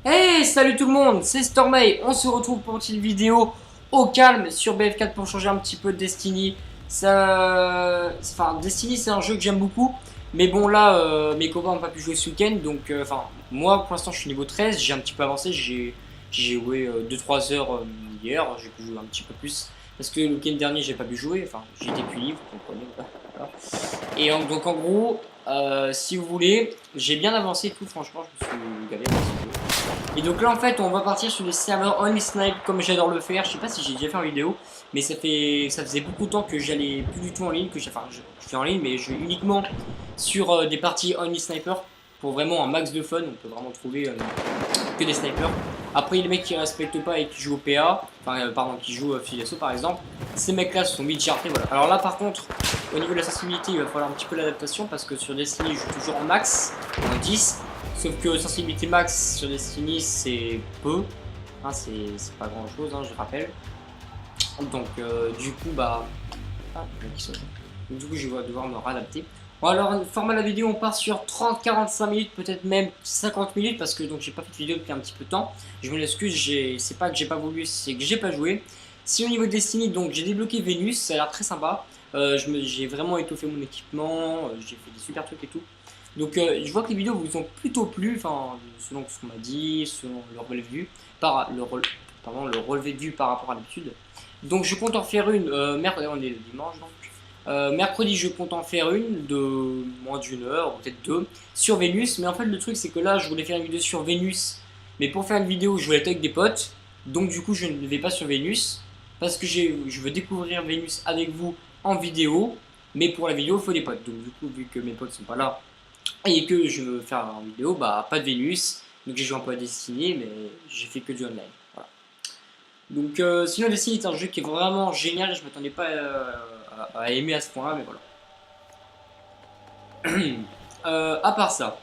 Hey, salut tout le monde, c'est Stormay. On se retrouve pour une petite vidéo au calme sur BF4 pour changer un petit peu de Destiny. Destiny c'est un jeu que j'aime beaucoup. Mais bon là, mes copains n'ont pas pu jouer ce week-end. Donc, moi pour l'instant je suis niveau 13. J'ai un petit peu avancé. J'ai joué 2-3 heures hier. J'ai pu jouer un petit peu plus. Parce que le week-end dernier j'ai pas pu jouer. Enfin, j'étais plus libre, vous comprenez. Voilà. Et donc en gros, si vous voulez, j'ai bien avancé et tout. Franchement, je me suis gavé dans ce jeu. Et donc là en fait on va partir sur des serveurs only snipe comme j'adore le faire. Je sais pas si j'ai déjà fait en vidéo, mais ça faisait beaucoup de temps que j'allais plus du tout en ligne, je fais en ligne mais je vais uniquement sur des parties only sniper pour vraiment un max de fun. On peut vraiment trouver que des snipers. Après les mecs qui respectent pas et qui jouent au PA, qui jouent fusil d'assaut par exemple, ces mecs là se sont mis chartés, voilà. Alors là par contre au niveau de la sensibilité il va falloir un petit peu l'adaptation parce que sur Destiny je joue toujours en max, en 10. Sauf que sensibilité max sur Destiny c'est peu, hein, c'est pas grand chose, hein, je rappelle. Donc du coup du coup je vais devoir me réadapter. Bon alors format de la vidéo on part sur 30-45 minutes, peut-être même 50 minutes parce que donc j'ai pas fait de vidéo depuis un petit peu de temps. Je me l'excuse, c'est pas que j'ai pas voulu, c'est que j'ai pas joué. Si au niveau de Destiny donc j'ai débloqué Vénus, ça a l'air très sympa. J'ai vraiment étoffé mon équipement, j'ai fait des super trucs et tout. Donc je vois que les vidéos vous ont plutôt plu, enfin selon ce qu'on m'a dit, selon le relevé de vue, le relevé de vue par rapport à l'habitude. Donc je compte en faire une, mercredi, on est le dimanche donc. Mercredi je compte en faire une de moins d'une heure, ou peut-être deux, sur Vénus. Mais en fait le truc c'est que là je voulais faire une vidéo sur Vénus, mais pour faire une vidéo je voulais être avec des potes. Donc du coup je ne vais pas sur Vénus, parce que je veux découvrir Vénus avec vous en vidéo. Mais pour la vidéo il faut des potes. Donc du coup vu que mes potes sont pas là, et que je veux faire en vidéo, bah pas de Vénus. Donc j'ai joué un peu à Destiny, mais j'ai fait que du online. Voilà. Donc sinon Destiny est un jeu qui est vraiment génial, je m'attendais pas à aimer à ce point là, mais voilà. À part ça,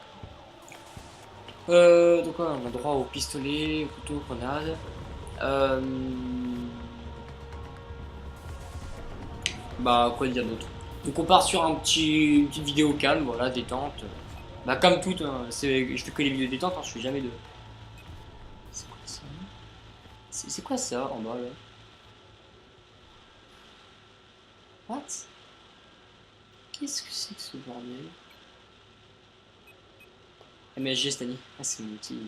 donc on a droit au pistolet, au couteau, grenade. Euh, Bah quoi dire d'autre. Donc on part sur une petite vidéo calme, voilà, détente. Bah comme toute, hein, je fais que les vidéos détente, hein, je fais jamais de... C'est quoi ça? C'est quoi ça en bas là? What? Qu'est-ce que c'est que ce bordel? MSG Stani. Ah c'est mon petit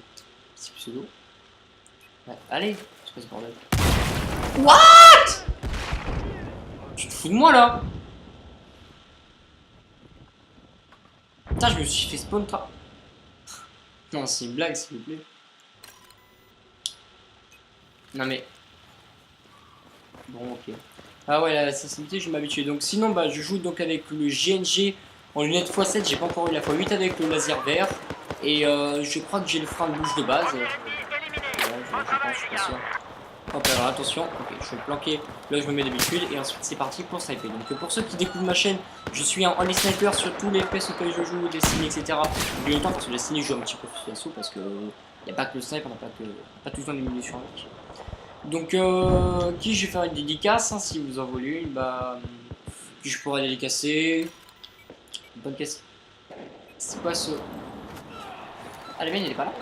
pseudo. Ouais, allez, c'est quoi ce bordel? What? Tu te fous de moi là? Putain je me suis fait spawn trap. Non c'est une blague s'il vous plaît. Non mais... Bon ok. Ah ouais la sensibilité je vais m'habituer. Donc sinon bah je joue donc avec le GNG en lunettes x7. J'ai pas encore eu la x8 avec le laser vert. Et je crois que j'ai le frein de bouche de base. Ouais, je suis pas sûr. Hop alors attention, ok, je vais me planquer là où je me mets d'habitude et ensuite c'est parti pour sniper. Donc pour ceux qui découvrent ma chaîne, je suis un only sniper sur tous les FPS auxquels je joue, Destiny etc. Depuis longtemps parce que Destiny je joue un petit peu plus d'assaut parce que y a pas que le sniper, on n'a pas tout le temps des munitions avec. Donc qui je vais faire une dédicace, hein, si vous en voulez une, bah qui je pourrais dédicacer. Bonne question. C'est quoi ce... Ah la mienne elle est pas là.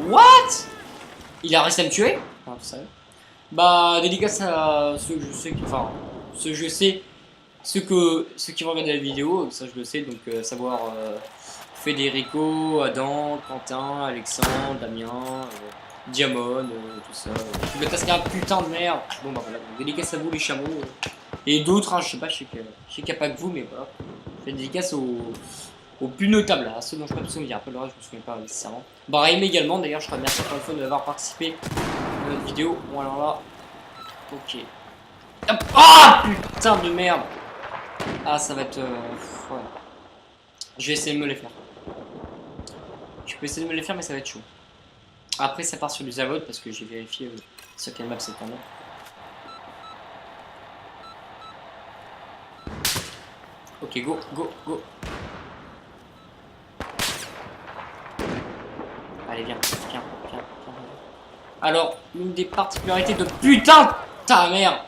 What? Il a réussi à me tuer? Ah, ça. Bah, dédicace à ceux que je sais qui. Enfin, ceux que je sais. Ceux qui vont regarder la vidéo, ça je le sais, donc savoir Federico, Adam, Quentin, Alexandre, Damien, Diamond, tout ça. Le tasquer un putain de merde. Bon bah voilà, donc, dédicace à vous les chameaux. Et d'autres, hein, je sais pas, je sais qu'il n'y a pas que vous, mais voilà. Je fais dédicace aux plus notables, à ceux dont je peux me souvenir. Après le reste, je me souviens pas nécessairement. Bah, Raim également, d'ailleurs, je te remercie encore une fois d'avoir participé à notre vidéo. Bon, alors là, ok. Ah, putain de merde! Ah, ça va être. Ouais. Je vais essayer de me les faire. Je peux essayer de me les faire, mais ça va être chaud. Après, ça part sur du Zavod parce que j'ai vérifié sur quelle map c'est tombé. Ok, go, go, go. Allez, viens, viens, viens, viens. Alors, une des particularités de putain ta mère.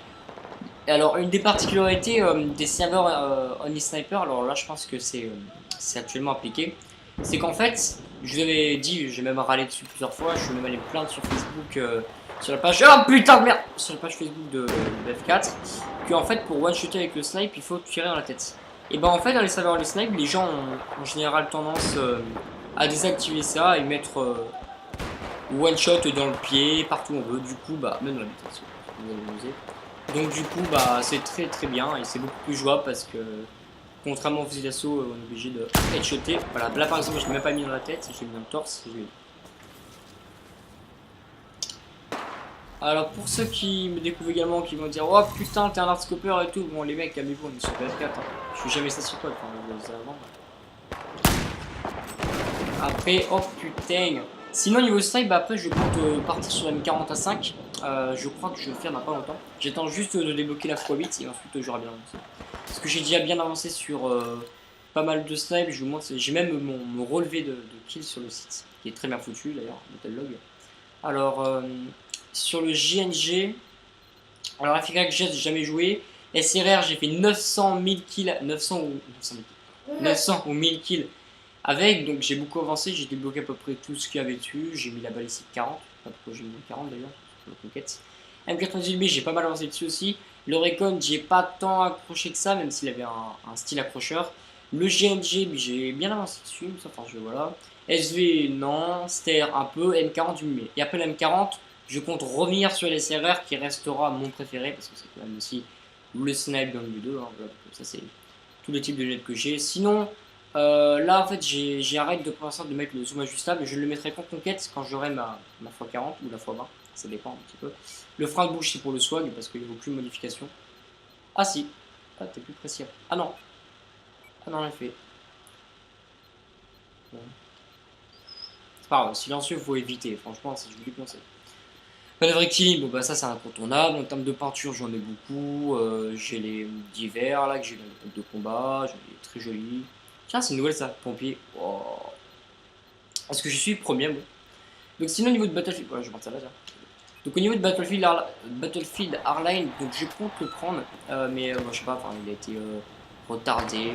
Alors, une des particularités des serveurs Only Sniper, alors là je pense que c'est actuellement appliqué, c'est qu'en fait, Je vous avais dit, j'ai même râlé dessus plusieurs fois, je suis même allé me plaindre sur Facebook, sur la page, oh putain de merde, sur la page Facebook de BF4, que en fait pour one-shotter avec le snipe, il faut tirer dans la tête. Et ben en fait dans les serveurs les snipe, les gens ont en général tendance à désactiver ça et mettre one-shot dans le pied, partout où on veut, du coup bah, même dans l'habitation, vous allez m'amuser. Donc du coup bah c'est très très bien et c'est beaucoup plus jouable parce que contrairement au fusil d'assaut, on est obligé de headshotter. Voilà, là par exemple, je l'ai même pas mis dans la tête, je l'ai mis dans le torse. Alors pour ceux qui me découvrent également, qui vont dire oh putain t'es un hardscoper et tout, bon les mecs calmez-vous, on est sur PS4, hein. Je suis jamais ça sur quoi, enfin vous le savez avant. Après, oh putain. Sinon niveau snipe, bah après je compte partir sur la M40 à 5. Je crois que je vais le faire dans pas longtemps. J'attends juste de débloquer la x8 et ensuite j'aurai bien avancé. Parce que j'ai déjà bien avancé sur pas mal de snipes, je vous montre, j'ai même mon relevé de kills sur le site, qui est très bien foutu d'ailleurs, Battlelog. Alors, sur le JNG, alors FK que j'ai jamais joué, SRR j'ai fait 900 000 kills, 900 ou 900 ou 1000 kills avec, donc j'ai beaucoup avancé, j'ai débloqué à peu près tout ce qu'il y avait dessus, j'ai mis la balistique 40, pas pourquoi j'ai mis 40 d'ailleurs, pour la conquête. M98B j'ai pas mal avancé dessus aussi. Le Recon j'ai pas tant accroché que ça, même s'il avait un style accrocheur. Le GNG j'ai bien avancé dessus, enfin je voilà. SV non, Ster un peu, M40 du mieux. Et après la M40, je compte revenir sur les SRR qui restera mon préféré parce que c'est quand même aussi le snipe dans le B2, hein, voilà, comme ça c'est tous les types de lunettes que j'ai. Sinon, là en fait j'ai arrêté de penser de mettre le zoom ajustable, je le mettrai qu'en conquête quand j'aurai ma x40 ou la x20, ça dépend un petit peu. Le frein de bouche c'est pour le swag parce qu'il n'y a aucune modification. Ah si, ah t'es plus précis. Ah non, ah non en effet. Bon. C'est pas grave, silencieux faut éviter, franchement c'est je vous le conseille. Manœuvre équilibre, bon, bah ça c'est incontournable. En termes de peinture j'en ai beaucoup, j'ai les divers là que j'ai dans les de combat, j'en ai très jolis. Tiens c'est une nouvelle ça, pompier. Oh. Est-ce que je suis premier bon. Donc sinon au niveau de Battlefield, ouais, je vais partir là. Donc au niveau de Battlefield Hardline, donc je compte le prendre, mais moi je sais pas, enfin, il a été retardé.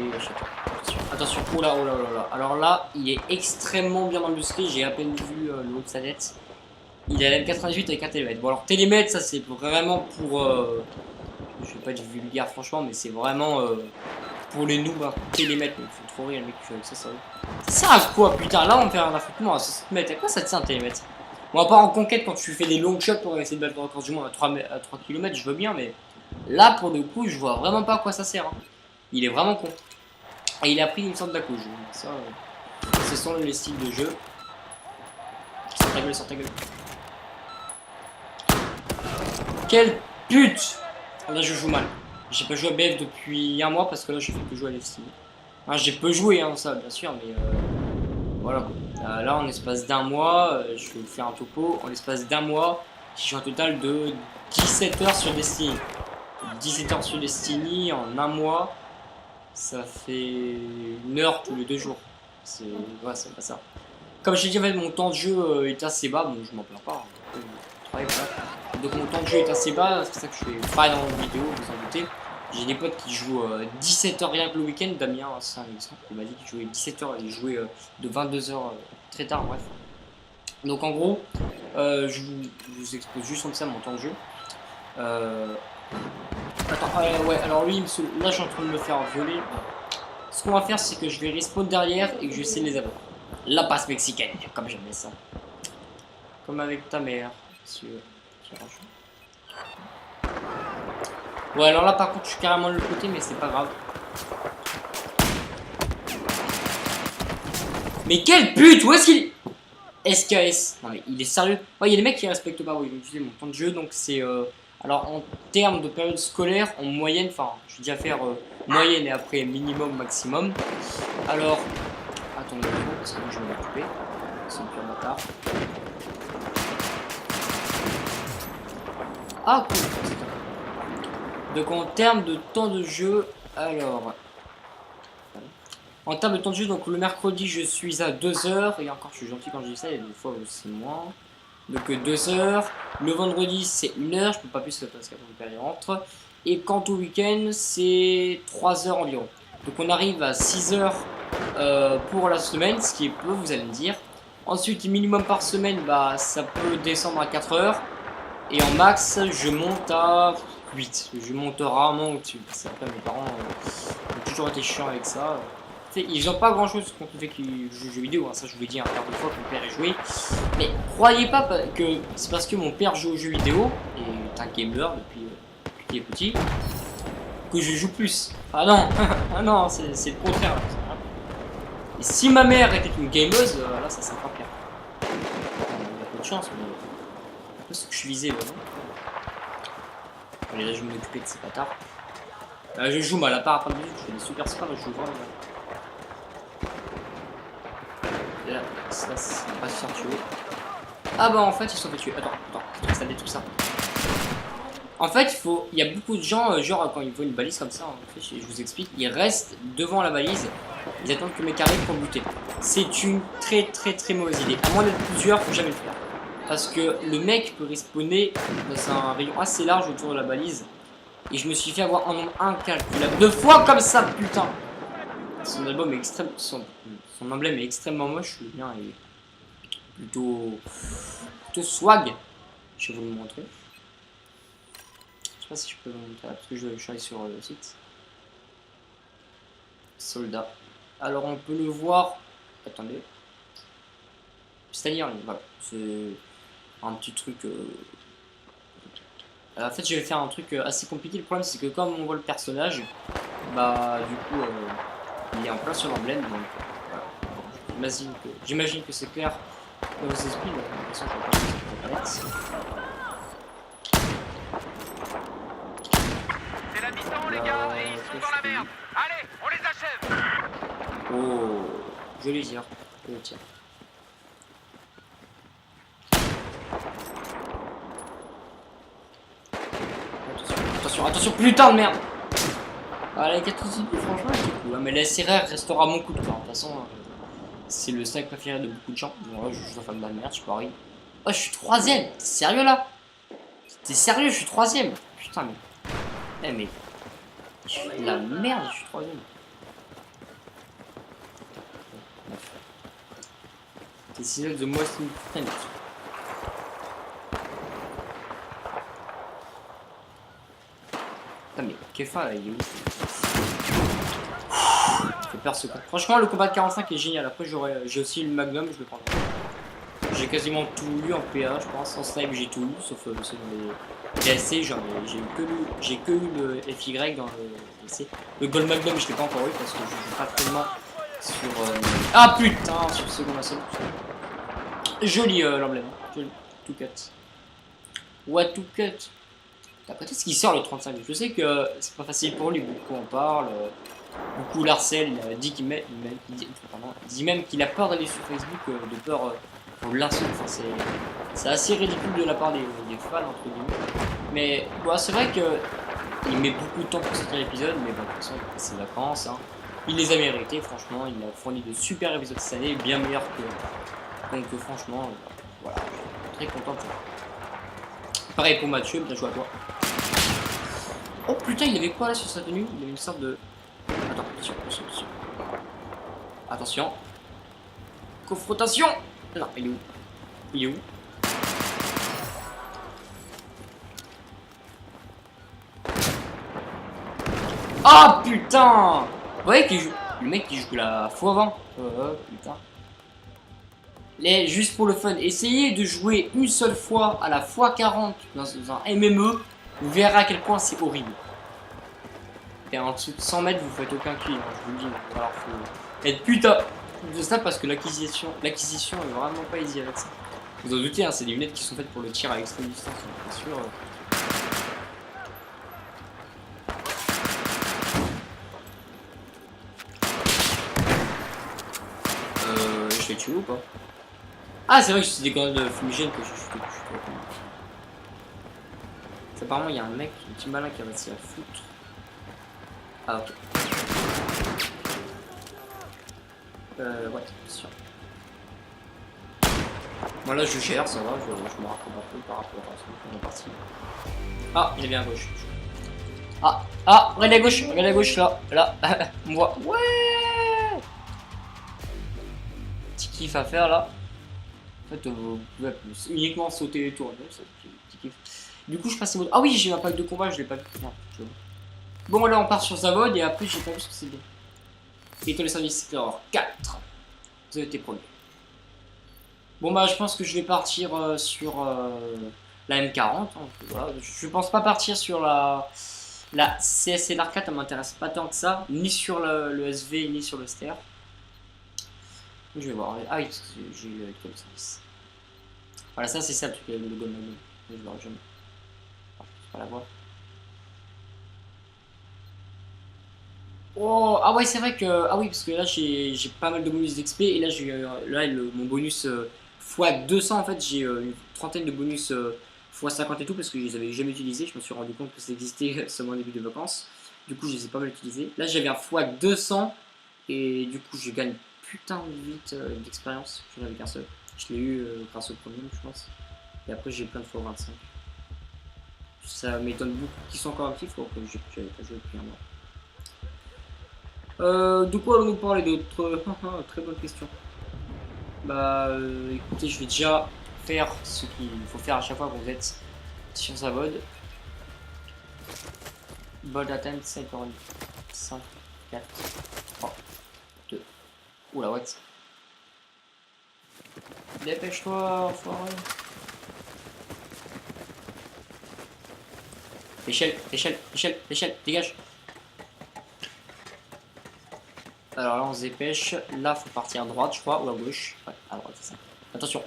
Attention, oh là, oh là, oh là, là. Alors là, il est extrêmement bien embusqué, j'ai à peine vu le haut de sa tête. Il a la M98 avec un télémètre. Bon alors télémètre, ça c'est vraiment pour, je vais pas dire vulgaire franchement, mais c'est vraiment pour les noobs, hein. Télémètre, il faut trop rire le mec qui fait avec ça, ça. Ça sert à quoi putain? Là on me fait un affrontement à 60 mètres, à quoi ça tient un télémètre? Bon, à part en conquête, quand tu fais des long shots pour essayer de battre le record du monde à 3 km, je veux bien, mais là, pour le coup, je vois vraiment pas à quoi ça sert. Hein. Il est vraiment con. Et il a pris une sorte d'accouche. Ça, ce sont les styles de jeu. Sors ta gueule, sors ta gueule. Quelle pute! Là, je joue mal. J'ai pas joué à BF depuis un mois parce que là, je fais que jouer à l'FC. Enfin, j'ai peu joué, hein, ça, bien sûr, mais voilà quoi. Là, en l'espace d'un mois, je vais vous faire un topo. En l'espace d'un mois, j'ai joué un total de 17 heures sur Destiny. 17 heures sur Destiny en un mois, ça fait 1 heure tous les 2 jours. C'est ouais, c'est pas ça. Comme j'ai dit, en fait, mon temps de jeu est assez bas. Bon, je m'en plains pas. Voilà. Donc, mon temps de jeu est assez bas. C'est pour ça que je fais pas dans la vidéo, vous en doutez. J'ai des potes qui jouent 17 heures rien que le week-end. Damien, c'est un exemple. Il m'a dit qu'il jouait 17 heures et il jouait de 22 heures très tard, bref. Donc en gros, je vous expose juste comme ça mon temps de jeu. Attends, ouais, alors lui, là je suis en train de me faire violer. Ce qu'on va faire, c'est que je vais respawn derrière et que je vais essayer de les avoir. La passe mexicaine, comme j'aimais ça. Comme avec ta mère, monsieur. Ouais, alors là par contre, je suis carrément de l'autre côté, mais c'est pas grave. Mais quelle pute! Où est-ce qu'il est? SKS. Non mais il est sérieux. Ouais, il y a des mecs qui respectent pas. Oui, j'ai mon temps de jeu, donc c'est. Alors en termes de période scolaire, en moyenne, enfin, je vais déjà faire moyenne et après minimum, maximum. Alors, attendez, parce que moi je vais m'occuper. C'est le pire bâtard. Ah, cool. Donc en termes de temps de jeu, alors. En termes de temps de jeu, donc le mercredi je suis à 2 heures, et encore je suis gentil quand je dis ça, il y a des fois c'est moins. Donc 2 heures, le vendredi c'est 1 heure, je peux pas plus parce qu'après le période rentre. Et quant au week-end c'est 3 heures environ. Donc on arrive à 6 heures pour la semaine, ce qui est peu vous allez me dire. Ensuite, minimum par semaine, bah ça peut descendre à 4 heures. Et en max, je monte à 8. Je monte rarement au-dessus. Après, mes parents ont toujours été chiants avec ça. Ils n'ont pas grand chose contre le fait qu'ils jouent aux jeux vidéo. Hein. Ça, je vous l'ai dit un quart de fois que mon père est joué. Mais croyez pas que c'est parce que mon père joue aux jeux vidéo et est un gamer depuis qu'il est petit que je joue plus. Ah non, ah non, c'est le contraire. Et si ma mère était une gameuse, là, ça serait pas pire. Il y a peu de chance, mais c'est ce que je visais, non. Allez, là, je vais m'occuper de ces bâtards. Je joue mal, à part après le musique, je fais des super scores, je joue vraiment mal. Et là, ça, c'est pas se faire tuer. Ah bah en fait, ils sont fait tuer. Attends, ça détruit ça. En fait, il y a beaucoup de gens, genre quand ils voient une balise comme ça, en fait, je vous explique, ils restent devant la balise, ils attendent que le mec arrive pour le buter. C'est une très mauvaise idée. À moins d'être plusieurs, faut jamais le faire. Parce que le mec peut respawner dans un rayon assez large autour de la balise. Et je me suis fait avoir un nombre incalculable de fois comme ça, putain. Son album est extrêmement... Son emblème est extrêmement moche, le mien est plutôt swag. Je vais vous le montrer. Je sais pas si je peux vous montrer parce que je suis allé sur le site. Soldat. Alors on peut le voir. Attendez. C'est-à-dire, voilà, c'est un petit truc. En fait, je vais faire un truc assez compliqué. Le problème, c'est que comme on voit le personnage, bah du coup, il est en plein sur l'emblème. Donc, voilà. J'imagine que c'est clair dans vos esprits. De toute façon, je vais pas c'est la mi-temps, les gars, et ils sont dans la merde. Allez, on les achève. Oh, joli tir. Joli tir. Attention, putain de merde! Ah, la 4 franchement, c'est cool. Hein, mais la SRR restera mon coup de cœur. De toute façon, c'est le snack préféré de beaucoup de gens. Bon, là, je suis un fan de la merde, je parie. Oh, je suis 3ème! T'es sérieux là? T'es sérieux, je suis 3ème? Putain, mais. Eh, mais. Je suis de la merde, je suis 3ème. T'es signal de moi, c'est une putain. Mais Kefa là, il est où? Ça fait peur ce coup. Franchement, le combat de 45 est génial. Après, j'ai aussi le Magnum, je le prendrai. J'ai quasiment tout eu en PA, je pense. En snipe, j'ai tout eu, sauf dans les DLC. J'ai que eu le FY dans le DLC. Le Gold Magnum, je l'ai pas encore eu parce que je joue pas tellement sur. Ah putain, sur Second Assault. Joli l'emblème, joli. Tout cut. What to cut? Après, est-ce qu'il sort le 35? Je sais que c'est pas facile pour lui, beaucoup en parlent, beaucoup l'harcèlent, il dit dit même qu'il a peur d'aller sur Facebook, de peur pour l'harcèlement. Enfin, c'est assez ridicule de la part des fans, entre guillemets. Mais bon, c'est vrai qu'il met beaucoup de temps pour sortir l'épisode, mais bon, de toute façon, il a passé ses vacances. Hein. Il les a mérités, franchement, il a fourni de super épisodes cette année, bien meilleurs que. Donc, franchement, voilà, je suis très content de ça. Pareil pour Mathieu, bien joué à toi. Oh putain, il avait quoi là sur sa tenue? Il avait une sorte de... Attends, attention. Attention. Confrontation. Non, il est où? Il est où? Ah putain! Vous voyez qu'il joue... Le mec qui joue la fois avant. Putain. Juste pour le fun, essayez de jouer une seule fois à la fois 40 dans un MME. Vous verrez à quel point c'est horrible. Et en dessous de 100 mètres, vous faites aucun kill, hein, je vous le dis. Alors, faut être putain de ça parce que l'acquisition est vraiment pas easy avec ça. Vous en doutez, hein, c'est des lunettes qui sont faites pour le tir à extrême distance, bien sûr. Je l'ai tué ou pas? Ah, c'est vrai que c'est des grenades fumigènes que je suis. Apparemment, il y a un mec, un petit malin qui a réussi à foutre. Ah, ok. Ouais, c'est sûr. Moi là, je gère, ça va, je me rattrape un peu par rapport à ce qu'on est parti. Ah, il est bien à gauche. Ah, regarde à gauche, là, on voit. Ouais! Petit kiff à faire là. En fait, vous pouvez uniquement sauter les tours. Ça, petit kiff. Du coup, je passe au mode. Ah oui, j'ai un pack de combat, je l'ai pas vu. Non, bon, là, on part sur Zavod et après, j'ai pas vu ce que c'est bien. Et le service erreur 4. Vous avez été promu. Bon, bah, je pense que je vais partir sur la M40. Hein, voilà. Je pense pas partir sur la CSLR 4, ça m'intéresse pas tant que ça. Ni sur le SV, ni sur le STR. Je vais voir. Ah oui, parce que j'ai eu le service. Voilà, ça, c'est ça le truc, le logo de ma gueule. Je ne l'aurai jamais. Je peux pas la voir. Oh, ah ouais, c'est vrai que. Ah oui, parce que là, j'ai pas mal de bonus d'XP. Et là, j'ai là, mon bonus x200. En fait, j'ai une trentaine de bonus x50 et tout. Parce que je les avais jamais utilisés. Je me suis rendu compte que ça existait seulement au début de vacances. Du coup, je les ai pas mal utilisés. Là, j'avais un x200. Et du coup, je gagne putain de vite d'expérience. J'en avais qu'un seul. Je l'ai eu grâce au premier, je pense. Et après, j'ai plein de x25. Ça m'étonne beaucoup qu'ils sont encore actifs. Alors que j'avais pas joué depuis un mois. De quoi allons-nous parler d'autre? Très bonne question. Bah écoutez, je vais déjà faire ce qu'il faut faire à chaque fois que vous êtes sur Zavod. Bold attempt, 5, 4, 3, 2. Oula, what? Dépêche-toi, enfoiré. Échelle, dégage. Alors là on se dépêche, là faut partir à droite je crois, ou à gauche. Ouais, à droite c'est ça. Attention.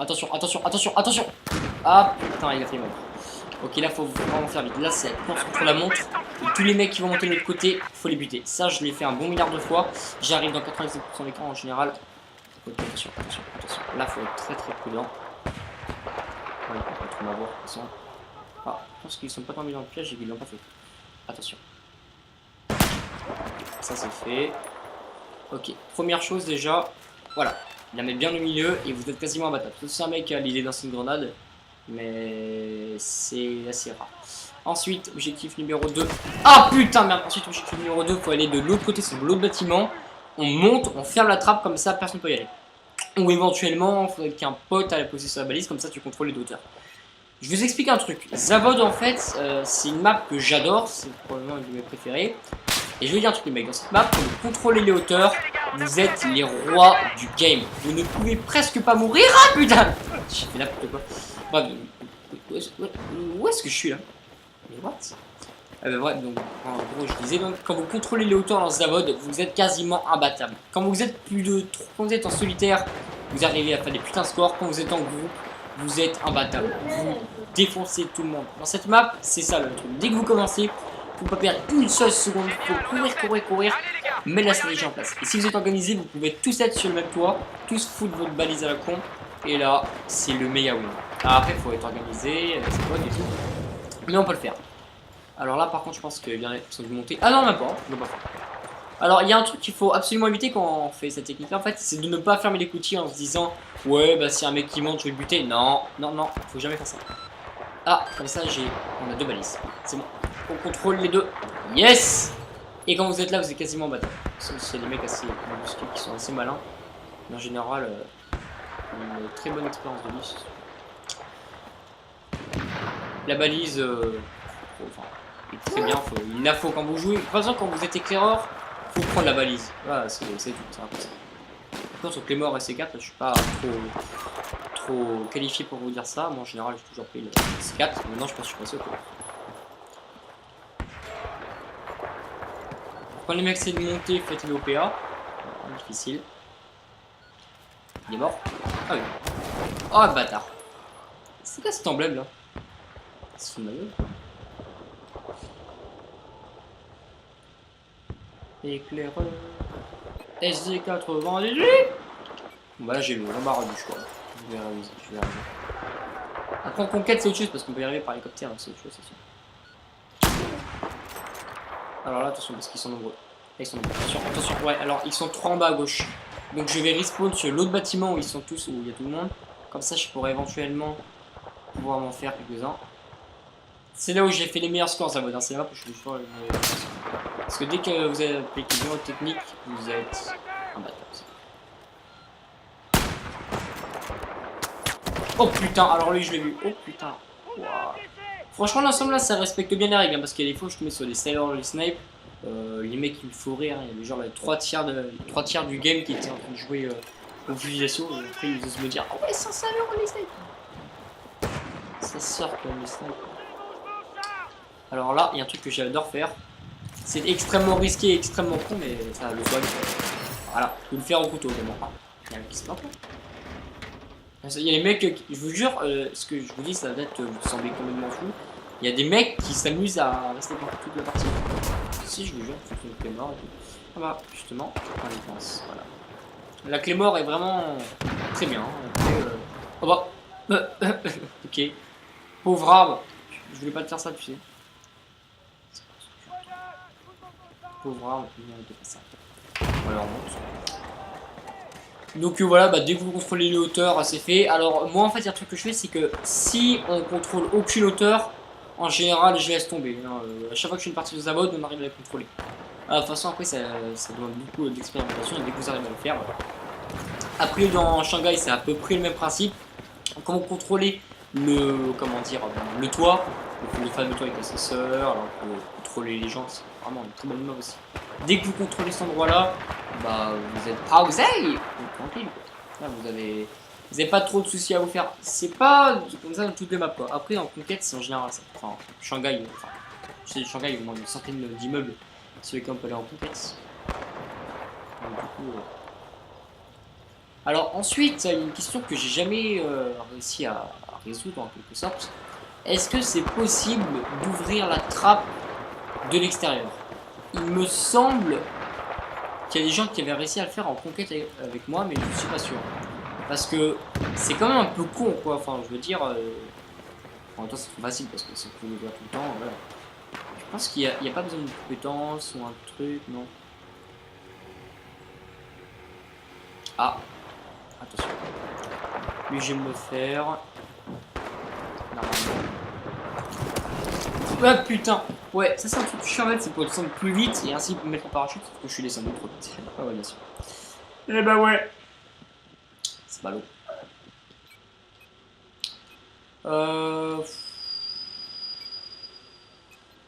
Ah putain il a fait mort. Ok là faut vraiment faire vite, là c'est la course contre la montre. Et tous les mecs qui vont monter de l'autre côté, faut les buter. Ça je l'ai fait un bon milliard de fois, j'arrive dans 97% d'écran en général. Ok, attention. Là faut être très prudent. Ouais, on peut pas trop m'avoir de toute façon. Ah, je pense qu'ils sont pas tombés dans le piège et qu'ils l'ont pas fait. Attention. Ça c'est fait. Ok, première chose déjà, voilà, il la met bien au milieu et vous êtes quasiment imbattable. C'est un mec qui a l'idée d'un une grenade, mais c'est assez rare. Ensuite, objectif numéro 2. Ah putain, merde, ensuite objectif numéro 2, faut aller de l'autre côté sur l'autre bâtiment. On monte, on ferme la trappe, comme ça personne ne peut y aller. Ou éventuellement, il faudrait qu'un pote aille poser sur la balise, comme ça tu contrôles les hauteurs. Je vais vous expliquer un truc. Zavod en fait, c'est une map que j'adore, c'est probablement une de mes préférées. Et je vais dire un truc les mecs, dans cette map, pour contrôler les hauteurs, vous êtes les rois du game. Vous ne pouvez presque pas mourir, ah putain. J'ai fait n'importe quoi. Bref, où est-ce que je suis là? Mais what? Ouais, donc en gros je disais, donc, quand vous contrôlez les hauteurs dans Zavod, vous êtes quasiment imbattable. Quand vous êtes quand vous êtes en solitaire, vous arrivez à faire des putains de scores. Quand vous êtes en groupe, vous êtes imbattable. Vous défoncez tout le monde. Dans cette map, c'est ça le truc. Dès que vous commencez, faut pas perdre une seule seconde, faut courir, mettre la stratégie en place. Et si vous êtes organisé, vous pouvez tous être sur le même toit, tous foutre votre balise à la con, et là, c'est le méga win. Alors après, il faut être organisé, c'est bon et tout, mais on peut le faire. Alors là, par contre, je pense qu'il vient de monter. Ah non, même pas, on peut pas faire. Alors, il y a un truc qu'il faut absolument éviter quand on fait cette technique-là, en fait, c'est de ne pas fermer les coutilles en se disant, ouais, bah si un mec qui monte, je vais le buter. Non, faut jamais faire ça. Ah, comme ça, on a deux balises, c'est bon. On contrôle les deux. Yes. Et quand vous êtes là, vous êtes quasiment battable. Sauf si il y a des mecs assez brusqués qui sont assez malins. Mais en général, une très bonne expérience de liste. La balise, enfin, est très bien. Il la faut quand vous jouez. Par exemple, quand vous êtes éclaireur, faut prendre la balise. Voilà, c'est tout. C'est un peu ça. Par contre, Clémor et C4, je suis pas trop qualifié pour vous dire ça. Moi, en général, j'ai toujours pris le C4. Maintenant, je pense que je suis passé au Clémor. Quand les mecs essaient de monter, faites-le au PA. Difficile. Il est mort. Ah oui. Oh le bâtard. C'est quoi cet emblème là? C'est une gueule. Éclaireur. SD98. Bon bah là j'ai l'embarras du choix. Je vais réaliser. Après en conquête c'est autre chose parce qu'on peut y arriver par hélicoptère, hein, c'est autre chose, c'est sûr. Alors là, attention, parce qu'ils sont nombreux. Là, ils sont nombreux. Attention, ouais, alors ils sont 3 en bas à gauche. Donc je vais respawn sur l'autre bâtiment où ils sont tous, où il y a tout le monde. Comme ça, je pourrais éventuellement pouvoir m'en faire quelques-uns. C'est là où j'ai fait les meilleurs scores à mode, hein. C'est là que je suis sûr. Parce que dès que vous avez appliqué bien votre technique, vous êtes imbattable. Oh putain, alors lui je l'ai vu. Oh putain. Wow. Franchement l'ensemble là ça respecte bien les règles hein, parce qu'il y a des fois je te mets sur des sailors, les snipes. Les mecs ils me font rire, hein. Il y avait genre les 3 tiers du game qui étaient en train de jouer aux fusils d'assaut. Après ils osent me dire oh ouais 100 euros les snipes. Ça sort quand même les snipes. Alors là il y a un truc que j'adore faire. C'est extrêmement risqué et extrêmement con mais ça le soigne. Voilà, je peux le faire au couteau également. Il y a un qui se plante là. Il y a les mecs, je vous jure, ce que je vous dis, ça va peut-être vous sembler complètement fou. Il y a des mecs qui s'amusent à rester pendant toute la partie. Si, je vous jure, c'est une clé mort et tout. Ah bah, justement, je prends les pinces, voilà. La clé mort est vraiment très bien. Oh bah, ok. Pauvre arbre. Je voulais pas te faire ça, tu sais. Pauvre arbre, il ne pas ça. Voilà, on monte. Donc voilà, bah, dès que vous contrôlez les hauteurs, c'est fait. Alors moi en fait, il y a un truc que je fais, c'est que si on contrôle aucune hauteur, en général, je laisse tomber. Hein. À chaque fois que je fais une partie de Zabot, on arrive à la contrôler. De toute façon, après, ça demande beaucoup d'expérimentation et dès que vous arrivez à le faire. Voilà. Après, dans Shanghai, c'est à peu près le même principe. Quand vous contrôlez le, comment dire, le toit, le fameux toit avec l'assesseur, alors que contrôler les gens, c'est vraiment une très bonne mode aussi. Dès que vous contrôlez cet endroit-là, bah vous êtes pausé, tranquille. Là, vous avez pas trop de soucis à vous faire. C'est pas comme ça dans toutes les maps quoi. Après en conquête, c'est en général ça. Enfin, Shanghai, enfin, je sais Shanghai, il y a au moins une centaine d'immeubles sur lesquels on peut aller en conquête. Donc, du coup, alors ensuite, il y a une question que j'ai jamais réussi à résoudre en quelque sorte. Est-ce que c'est possible d'ouvrir la trappe de l'extérieur? Il me semble qu'il y a des gens qui avaient réussi à le faire en conquête avec moi, mais je suis pas sûr. Parce que c'est quand même un peu con quoi, enfin je veux dire... en même temps c'est trop facile parce que c'est plus ouvert tout le temps, voilà. Je pense qu'il n'y a pas besoin de compétences ou un truc, non. Ah, attention. Lui j'aime le faire. Normalement. Ah putain. Ouais, ça c'est un truc que je suis en fait, c'est pour descendre plus vite et ainsi mettre le parachute, parce que je suis descendu trop vite. Ah ouais, bien sûr. Eh bah ouais. C'est ballot.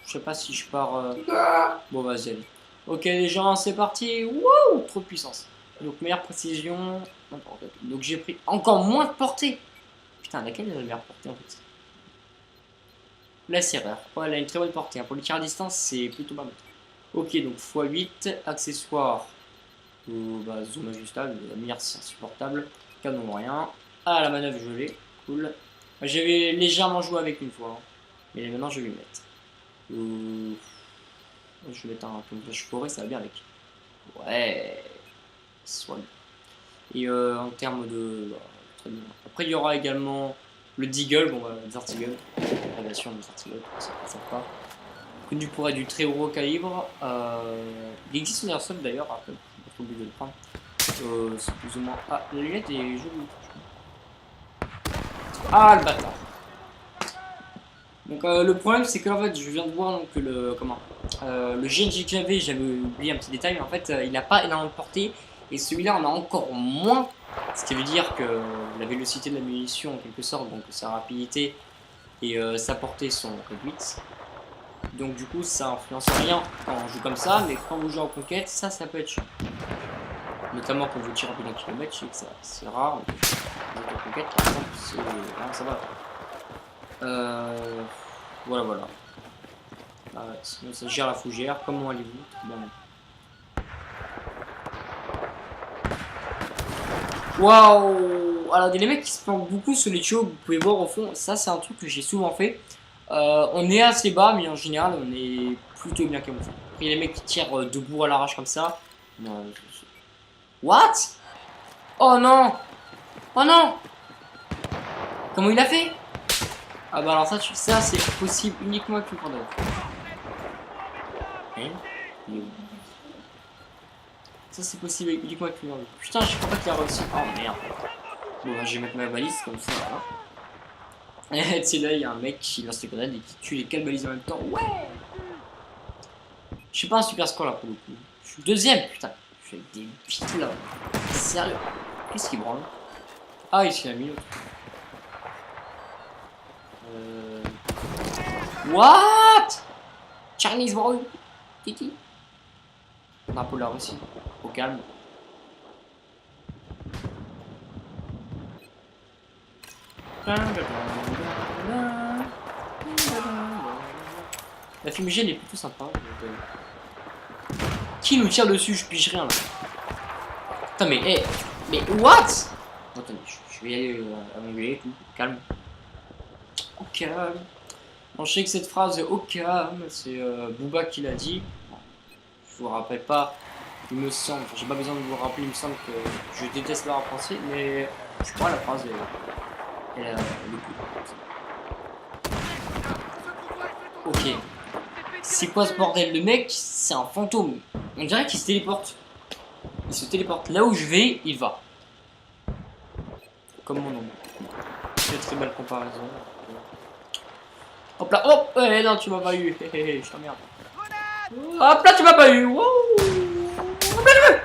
Je sais pas si je pars... Bon vas-y, allez. Ok les gens, c'est parti. Wouh, trop de puissance. Donc meilleure précision. Donc j'ai pris encore moins de portée. Putain, laquelle est la meilleure portée en fait? La serrure. Ouais, elle a une très bonne portée. Pour le tir à distance, c'est plutôt pas mal. Ok, donc x8, accessoires. Bah, zoom ajustable, merci, insupportable. Canon, rien. Ah, la manœuvre, je l'ai. Cool. J'avais légèrement joué avec une fois. Hein. Mais maintenant, je vais lui mettre. Je vais mettre un peu de flash forêt, ça va bien avec. Ouais. Soit. Et en termes de. Bah, très bien. Après, il y aura également le Deagle. Bon, bah, Desert Eagle. La version de Desert Eagle, ça pas. Connu pour être du très gros calibre. Il existe une airsoft d'ailleurs, après, j'ai oublié de le prendre. C'est plus ou moins. Ah, la lunette est jolie. Ah, le bâtard. Donc, le problème, c'est qu'en fait, je viens de voir donc, le GNG que j'avais oublié un petit détail, mais en fait, il n'a pas énormément de portée. Et celui-là en a encore moins. Ce qui veut dire que la vélocité de la munition, en quelque sorte, donc sa rapidité et sa portée sont réduites. Donc du coup ça influence rien quand on joue comme ça, mais quand vous jouez en conquête, ça peut être chiant. Notamment quand vous tirez plus d'un kilomètre, je sais que c'est rare, mais quand vous êtes en conquête, par exemple, ça va. Voilà. Sinon ça gère la fougère, comment allez-vous? Bien. Waouh! Alors il y a des mecs qui se plantent beaucoup sur les tuyaux, vous pouvez voir au fond, ça c'est un truc que j'ai souvent fait. On est assez bas, mais en général, on est plutôt bien camouflé. Après, il y a les mecs qui tirent debout à l'arrache comme ça. Non, What? Oh non! Oh non! Comment il a fait? Ah bah alors ça c'est possible uniquement avec le prendre. Hein? Ça c'est possible uniquement avec le prendre. Putain, je crois pas qu'il a réussi. Oh merde. Bon, bah, je vais mettre ma valise comme ça. Voilà. Tu sais, là, il y a un mec qui lance les grenades et qui tue les 4 balises en même temps. Ouais! Je suis pas un super score là pour le coup. Je suis deuxième, putain. Je suis avec des bites là. Sérieux. Qu'est-ce qu'il branle? Ah, il s'est mis l'autre. What? Chinese boy. Titi. On a un peu la Russie. Au calme. La fumigène est plutôt sympa. Qui nous tire dessus? Je pige rien là. Putain mais hey, mais what? Attendez, je vais y aller à m'engueuler, tout. Calme. Au calme. Bon, je sais que cette phrase au calme, c'est Booba qui l'a dit. Bon, je vous rappelle pas, il me semble, j'ai pas besoin de vous rappeler, il me semble que je déteste le rap français, mais je crois la phrase elle a le coup. Ok. C'est quoi ce bordel? Le mec, c'est un fantôme. On dirait qu'il se téléporte. Il se téléporte. Là où je vais, il va. Comme mon nom. Très très belle comparaison. Hop là, hop, non, tu m'as pas eu. Je t'emmerde. Hop là, tu m'as pas eu. Wow.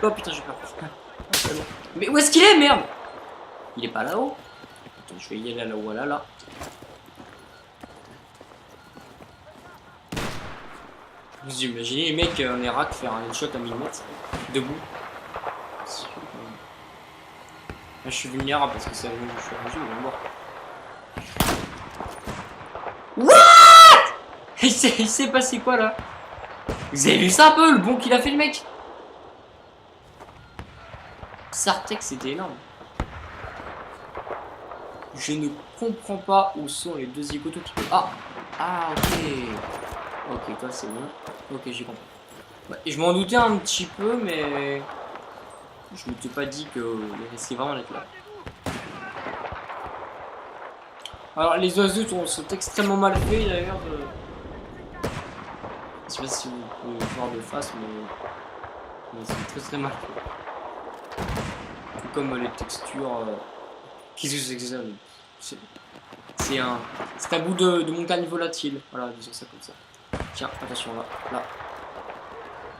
Oh putain, j'ai peur. Mais où est-ce qu'il est, merde? Il est pas là-haut. Attends, je vais y aller là-haut, voilà, là. Vous imaginez les mecs en Irak faire un headshot à 1000 mètres debout. Là, je suis vulnérable parce que c'est là où je suis en jeu, il est mort. What? Il s'est passé quoi là? Vous avez vu ça un peu, le bon qu'il a fait le mec? Sartek, c'était énorme. Je ne comprends pas où sont les deux zigotos qui... Ah! Ah, ok. Ok, toi c'est bon. Ok, j'ai compris. Bah, je m'en doutais un petit peu, mais... Je ne t'ai pas dit que c'est vraiment d'être là. Alors, les oiseaux sont extrêmement mal faits d'ailleurs. Je sais pas si vous pouvez voir de face, mais c'est très mal fait. Tout comme les textures. Qu'est-ce que c'est que ça? C'est un bout de montagne volatile. Voilà, disons ça comme ça. Tiens, attention là. Là.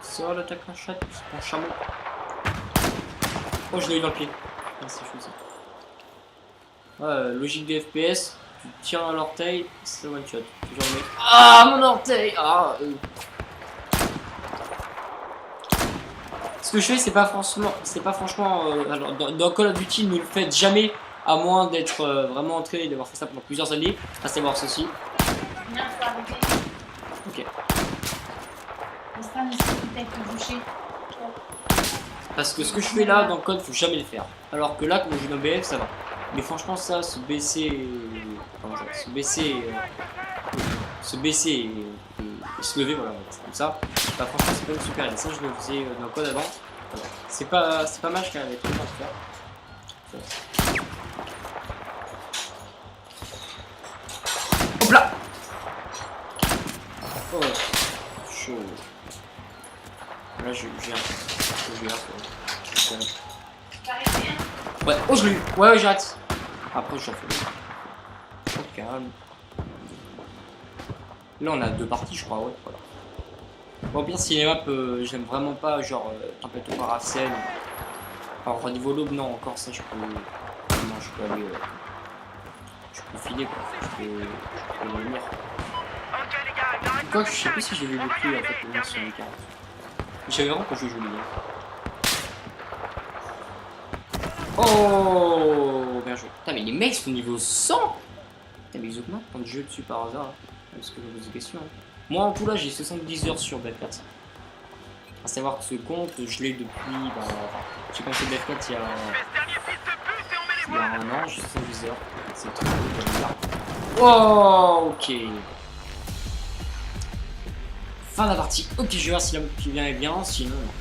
Sors de ta cachette, c'est mon chameau. Oh, je l'ai eu dans le pied. Ah, c'est chaud ça. Ouais, logique des FPS. Tu tiens à l'orteil, c'est one shot. Toujours le mec. Ah, mon orteil! Ah, Ce que je fais, c'est pas franchement. Alors, dans Call of Duty, ne le faites jamais, à moins d'être vraiment entraîné et d'avoir fait ça pendant plusieurs années. À savoir ceci. Ok. Parce que ce que je fais là dans Code, faut jamais le faire. Alors que là, quand je joue dans BF, ça va. Mais franchement, ça, se baisser. Comment ça, se baisser. Se baisser et se lever, voilà, c'est comme ça. Bah, franchement, c'est pas une super idée. Ça, je le faisais dans Code avant. Voilà. C'est pas mal quand même avec le temps de faire. Hop là! Oh, chaud. Là, je viens. Ouais, oh, je l'ai eu. Ouais, j'arrête. Après, je fais. Oh, calme. Là, on a deux parties, je crois, ouais, voilà. Bon, bien, si les maps, j'aime vraiment pas, genre, Tempête au Paracel. Alors, au niveau l'aube, non, encore ça, je peux. Non, je peux aller. Je peux filer, quoi. Je peux venir. Quoi, je sais plus si j'ai vu le prix, en fait, sur les cartes. J'avais vraiment quand je joue bien. Oh, bien joué. Putain, mais les mecs sont niveau 100. Putain, mais ils augmentent quand je joue dessus par hasard. Hein. Parce que je me pose des questions. Hein. Moi, en tout là, j'ai 70 heures sur BF4. À savoir que ce compte, je l'ai depuis. Bah, j'ai commencé BF4 il y a un an, j'ai 70 heures. C'est trop bizarre. Oh, ok. Fin de la partie. Ok, je vais voir si la map qui vient est bien, sinon non.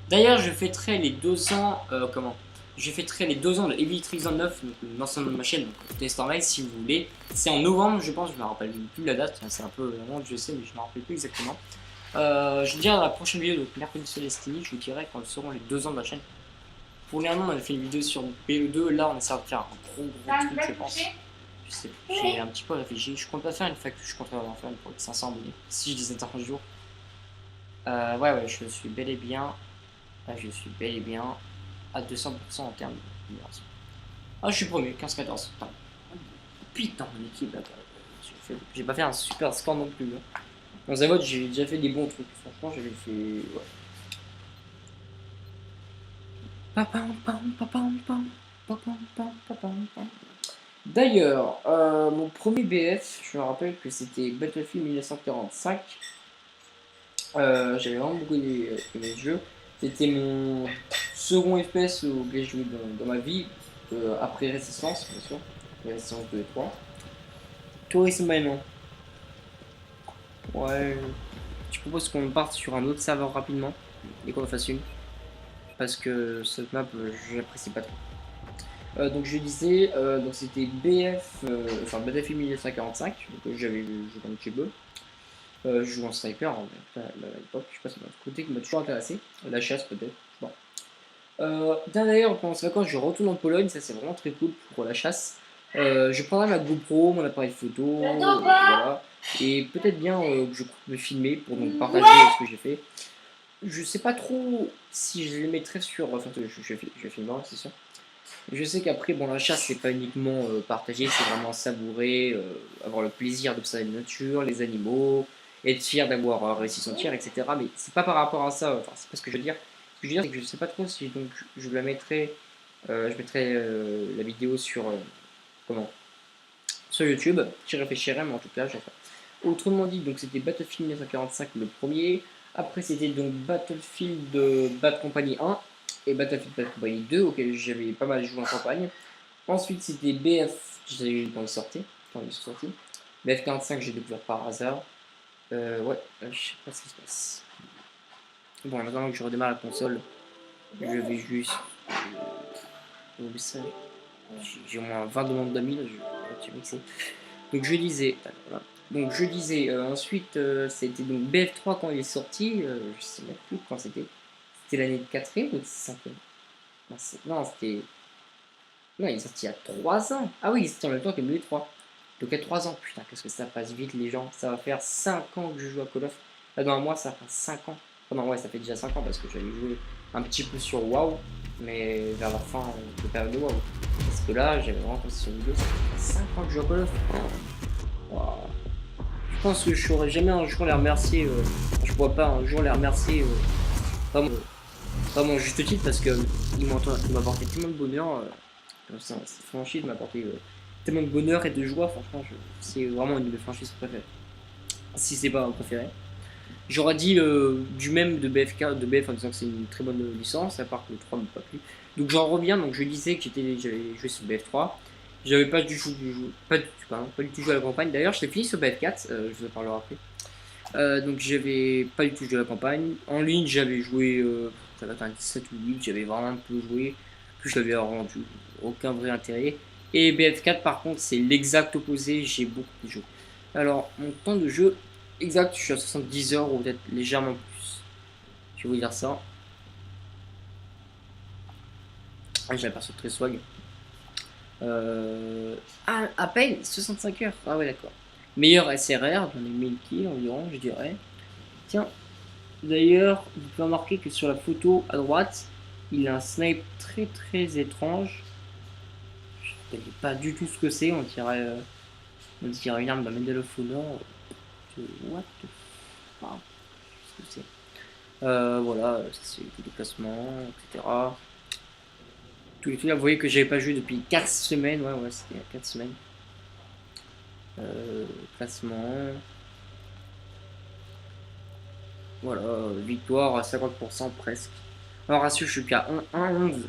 D'ailleurs, je fêterai les 2 ans. Je fêterai les 2 ans de Heavy Tricks 9, l'ensemble de ma chaîne, Test Online, si vous voulez. C'est en novembre, je pense, je me rappelle plus la date, c'est un peu vraiment je sais, mais je me rappelle plus exactement. Je vous dirai dans la prochaine vidéo, donc mercredi sur Destiny, je vous dirai quand seront les 2 ans de la chaîne. Pour l'instant, on a fait une vidéo sur BE2, là on essaie de faire un gros truc, je pense. Je sais plus, j'ai un petit peu réfléchi. Je compte pas faire une facu, je compte en faire une pour 500 abonnés. Si je disais un jour. Ouais, je suis bel et bien. Là, je suis bel et bien. à 200% en termes d'amélioration. Ah, je suis premier, 15-14. Putain, mon équipe là. J'ai pas fait un super score non plus. Hein. Dans Zavod, j'ai déjà fait des bons trucs. Franchement, j'avais fait. Ouais. D'ailleurs, mon premier BF, je me rappelle que c'était Battlefield 1945. J'avais vraiment beaucoup aimé le jeu. C'était mon second FPS auquel j'ai joué dans ma vie, après Résistance, bien sûr. Résistance 2 et 3. Tourisme maintenant. Ouais, je propose qu'on parte sur un autre serveur rapidement et qu'on le fasse une. Parce que cette map, je l'apprécie pas trop. Donc je disais, donc c'était BF, enfin Battlefield 1945, donc j'avais joué comme Chebe. Je joue en sniper à l'époque, je sais pas si c'est un côté qui m'a toujours intéressé. La chasse peut-être, bon. D'ailleurs, pendant ces vacances, je retourne en Pologne, ça c'est vraiment très cool pour la chasse. Je prendrai ma GoPro, mon appareil photo, voilà. Et peut-être bien que je me filmer pour donc partager ce que j'ai fait. Je sais pas trop si je les mettrai sur. Enfin, je filmerai, c'est sûr. Je sais qu'après, bon, la chasse, c'est pas uniquement partager, c'est vraiment savourer, avoir le plaisir d'observer la nature, les animaux, être fier d'avoir réussi son tir, etc. Mais c'est pas par rapport à ça, enfin, c'est pas ce que je veux dire. Ce que je veux dire, c'est que je sais pas trop si donc je la mettrai, je mettrai la vidéo sur, comment, sur YouTube. J'y réfléchirai, mais en tout cas, je vais faire. Autrement dit, donc c'était Battlefield 1945 le premier. Après, c'était donc Battlefield Bad Company 1 et Battlefield Bad Company 2 auquel j'avais pas mal joué en campagne. Ensuite, c'était BF, j'ai eu quand il sortait, quand il est sorti. BF45, j'ai découvert par hasard. Ouais, je sais pas ce qui se passe. Bon, maintenant que je redémarre la console, je vais juste. J'ai au moins 20 demandes d'amis, là, je suis mixé. Donc je disais, voilà. Donc je disais, ensuite c'était donc BF3 quand il est sorti, je sais même plus quand c'était. C'était l'année de 4ème ou de 5ème? Non, c'était. Non, il est sorti il y a 3 ans. Ah oui, il est sorti en même temps que BF3. Donc il y a 3 ans, putain, qu'est-ce que ça passe vite les gens. Ça va faire 5 ans que je joue à Call of. Là dans un mois ça fait 5 ans. Oh non ouais ça fait déjà 5 ans parce que j'avais joué un petit peu sur WoW, mais vers la fin de période de WoW. Parce que là j'avais vraiment commencé sur une vidéo, ça fait 5 ans que je joue à Call of. Wow. Je pense que je saurais jamais un jour les remercier. Je pourrais pas un jour les remercier. Pas mon juste titre parce que ils m'ont apporté tellement de bonheur. Cette franchise m'a apporté tellement de bonheur et de joie. Franchement, c'est vraiment une de mes franchises préférées. Si c'est pas un préféré. J'aurais dit du même de BFK, de BF en disant que c'est une très bonne licence, à part que le 3 ne m'a pas plu. Donc j'en reviens, donc je disais que j'avais joué sur BF3. J'avais pas du tout joué à la campagne. D'ailleurs, je l'ai fini sur BF4, je vous en parlerai après. Donc j'avais pas du tout joué à la campagne. En ligne, j'avais joué, ça va être un 17 ou 8, j'avais vraiment un peu joué. Plus je l'avais rendu aucun vrai intérêt. Et BF4 par contre, c'est l'exact opposé, j'ai beaucoup de jeux. Alors, mon temps de jeu exact, je suis à 70 heures ou peut-être légèrement plus. Je vais vous dire ça. Ah, j'ai un perso très swag. Ah, à peine 65 heures. Ah ouais, d'accord. Meilleur SRR, dans les 1000 kills environ, je dirais. Tiens, d'ailleurs, vous pouvez remarquer que sur la photo à droite, il a un snipe très très étrange. Je ne sais pas du tout ce que c'est, on dirait une arme d'un Medal of Honor. What the fuck? Qu'est-ce que c'est? Voilà, ça c'est tout déplacement, etc. Tous les trucs là, vous voyez que j'avais pas joué depuis 4 semaines, ouais, c'était il y a 4 semaines. Classement. Voilà, victoire à 50% presque. Alors, ratio, je suis qu'à 1-11.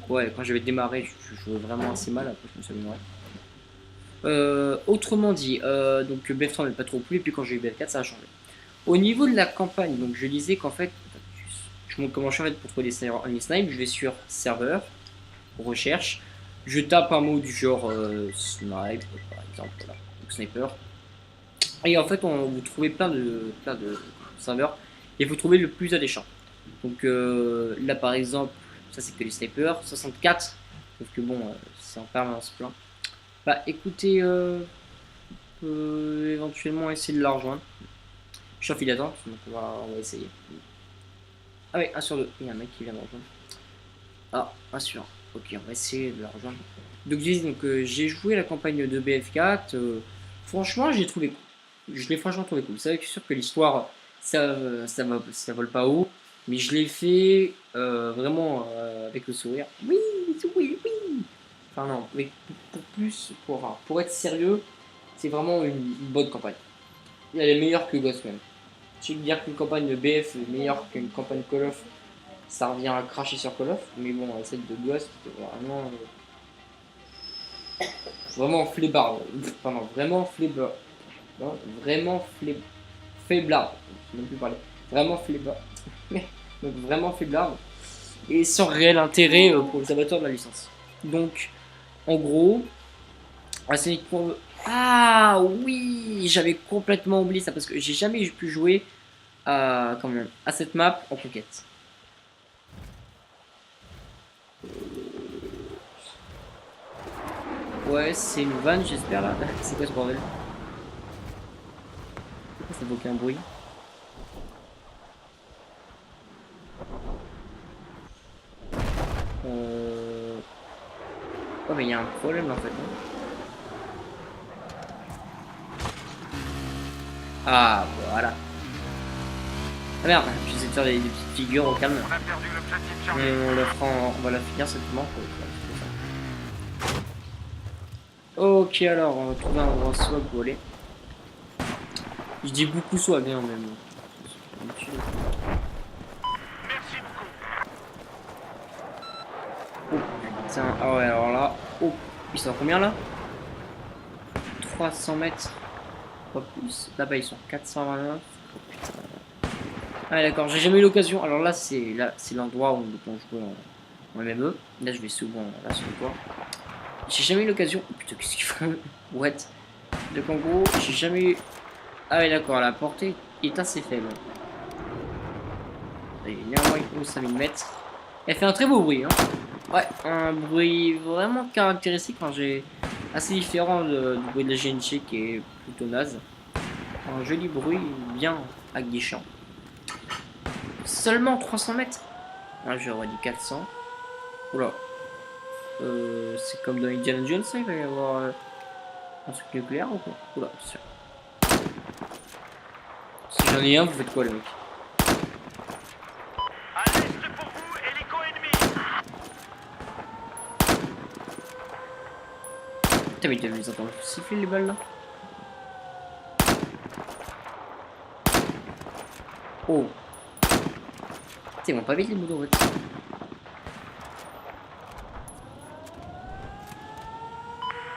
Ouais, quand j'avais démarré, je jouais vraiment assez mal, après je me suis amélioré. Autrement dit, donc BF3 n'est pas trop plu, et puis quand j'ai eu BF4, ça a changé. Au niveau de la campagne, donc je disais qu'en fait, je montre comment je fais en fait pour trouver les snipes. Je vais sur serveur, recherche, je tape un mot du genre snipe, par exemple, voilà, donc sniper. Et en fait, vous trouvez plein de serveurs, et vous trouvez le plus alléchant. Donc là, par exemple, ça c'est que les snipers, 64, sauf que bon, c'est en permanence plein. Bah écoutez, on peut éventuellement essayer de la rejoindre. Je suis en file d'attente, donc on va essayer. Ah oui, 1 sur 2, il y a un mec qui vient de rejoindre. Ah, sûr. Ok, on va essayer de la rejoindre. Donc, j'ai joué la campagne de BF4. Franchement, j'ai trouvé cool. Je l'ai franchement trouvé cool. C'est sûr que l'histoire, ça vole pas haut. Mais je l'ai fait vraiment avec le sourire. Oui, oui, oui. Enfin non, mais pour être sérieux, c'est vraiment une bonne campagne. Elle est meilleure que Ghost même. Je veux dire qu'une campagne de BF est meilleure qu'une campagne Call of, ça revient à cracher sur Call of, mais bon, celle de Ghost, vraiment flébard. Pardon, vraiment flébard. Non, vraiment faiblard. Je ne peux plus parler. Vraiment flébard. Donc vraiment faiblard. Et sans réel intérêt pour les amateurs de la licence. Donc, en gros, ah oui, j'avais complètement oublié ça parce que j'ai jamais pu jouer à cette map en conquête. Ouais, c'est une vanne, j'espère là. C'est quoi ce bordel? Pourquoi ça fait aucun bruit? Oh, mais il y a un problème en fait. Ah, voilà. Ah merde, j'essaie de faire des petites figures au calme. On a perdu l'objectif Charlie. On va la finir cette manche. Ok, alors on va trouver un endroit swag pour aller. Je dis beaucoup swag hein, même. Merci beaucoup. Oh putain, ah ouais, alors là. Oh, ils sont à combien là? 300 mètres. Pas plus. Là-bas ils sont 429. Oh putain. Ah d'accord, j'ai jamais eu l'occasion. Alors là c'est l'endroit où on joue en MME. Là je vais souvent là sur le toit. J'ai jamais eu l'occasion. Oh, putain, qu'est-ce qu'il faut? What? Donc en gros, j'ai jamais eu. Ah oui d'accord, la portée est assez faible. Il est néanmoins 5000 mètres. Elle fait un très beau bruit, hein. Ouais, un bruit vraiment caractéristique quand j'ai assez différent du bruit de la GNG qui est plutôt naze. Un joli bruit bien aguichant. Seulement 300 mètres. Ah, j'aurais dit 400. Oula. C'est comme dans Indiana Jones, ça, il va y avoir un truc nucléaire ou quoi? Oula, c'est sûr. Si j'en ai un, vous faites quoi, les mecs? À l'est pour vous, hélico ennemi. Putain, mais ils entendent siffler les balles là. Oh. Ils vont pas vite les motos en fait.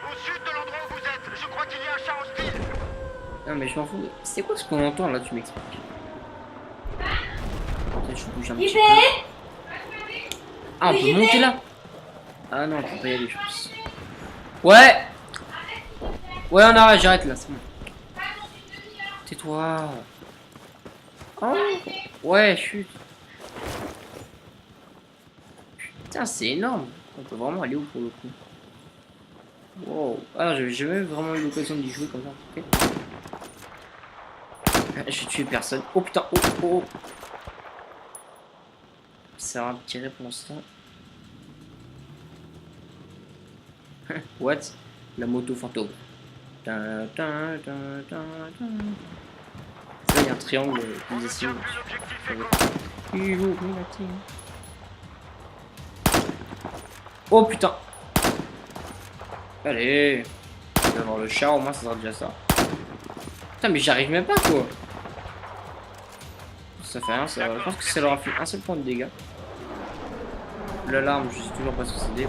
Au sud de l'endroit où vous êtes, je crois qu'il y a un char hostile. Non mais je m'en fous. C'est quoi ce qu'on entend là, tu m'expliques? Peut-être je bouge un petit peu. Ah, on peut monter là? Ah non, on peut pas y aller, je pense. Ouais! Ouais, on arrête, j'arrête là, c'est bon. Tais-toi. Oh! Ouais, chut. Putain, c'est énorme. On peut vraiment aller où pour le coup? Wow. Ah, j'avais jamais vraiment eu l'occasion d'y jouer comme ça. Okay. J'ai tué personne. Oh putain, oh, oh. Ça va me tirer pour l'instant. What? La moto fantôme. Ça, il y a un triangle qui dessine. Oh putain! Allez! Je vais avoir le char, au moins ça sera déjà ça. Putain, mais j'arrive même pas quoi! Ça fait rien, ça. Je pense que ça leur a fait un seul point de dégâts. L'alarme, je sais toujours pas ce que c'est.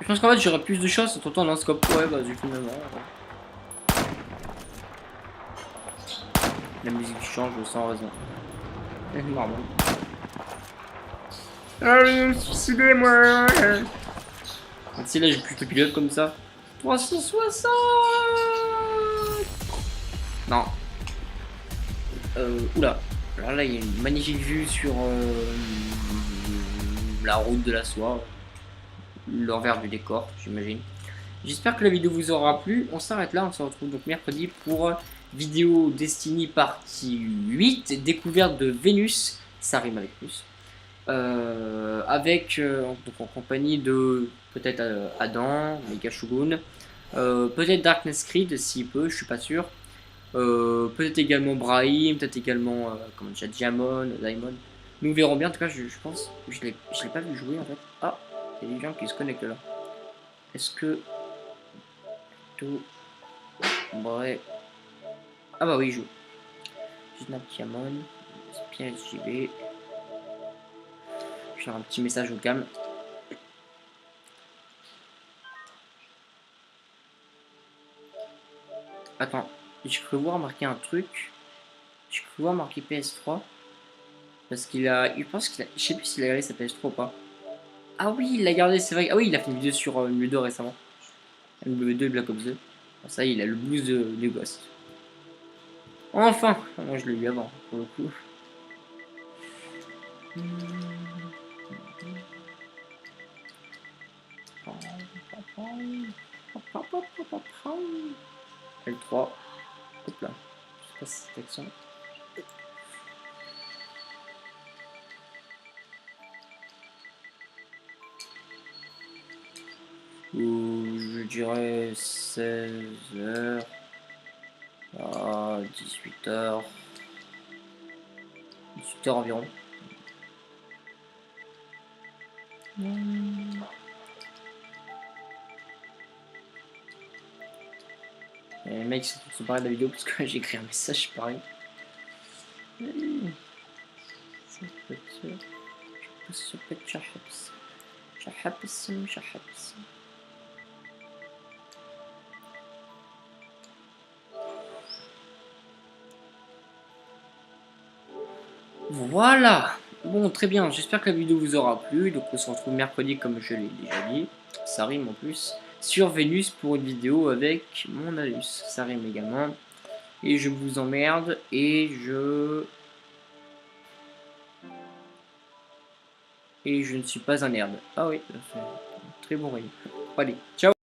Je pense qu'en fait j'aurais plus de chance en tentant un scope. Ouais, bah du coup, même. La musique change sans raison. Normal. Allez, suicidez-moi! Tu sais, là j'ai plus de pilote comme ça. 360! Non. Oula. Alors là, il y a une magnifique vue sur la route de la soie. L'envers du décor, j'imagine. J'espère que la vidéo vous aura plu. On s'arrête là. On se retrouve donc mercredi pour vidéo Destiny partie 8. Découverte de Vénus. ça rime avec plus. Avec donc en compagnie de peut-être Adam, Mega Shogun, peut-être Darkness Creed s'il peut, je suis pas sûr. Peut-être également Brahim, peut-être également comment déjà Diamond, Diamond. Nous verrons bien. En tout cas, je pense, je l'ai pas vu jouer en fait. Ah, il y a des gens qui se connectent là. Est-ce que tout bref. Ah bah oui, il joue. Snap Diamond, Spirit JB. Je vais faire un petit message au cam. Attends, j'ai cru voir marquer un truc. J'ai cru voir marquer PS3. Parce qu'il a. Je pense qu'il a. Je sais plus s'il a gardé sa PS3 ou pas. Ah oui, il l'a gardé, c'est vrai. Ah oui, il a fait une vidéo sur MW2 récemment. MW2 Black Ops 2. Ah, ça, il a le blues de Ghost. Enfin! Moi, je l'ai eu avant, pour le coup. L3. Hop là. Je sais pas si c'est action. Ou je dirais 16h à 18h. 18h environ. Et les mecs sont tous séparés de la vidéo parce que j'ai écrit un message pareil. Voilà. Bon, très bien. J'espère que la vidéo vous aura plu. Donc, on se retrouve mercredi, comme je l'ai déjà dit. Ça rime en plus. Sur Vénus pour une vidéo avec mon anus. Ça rime également. Et je vous emmerde. Et je ne suis pas un nerd. Ah oui, ça fait un très bon rime. Allez, ciao.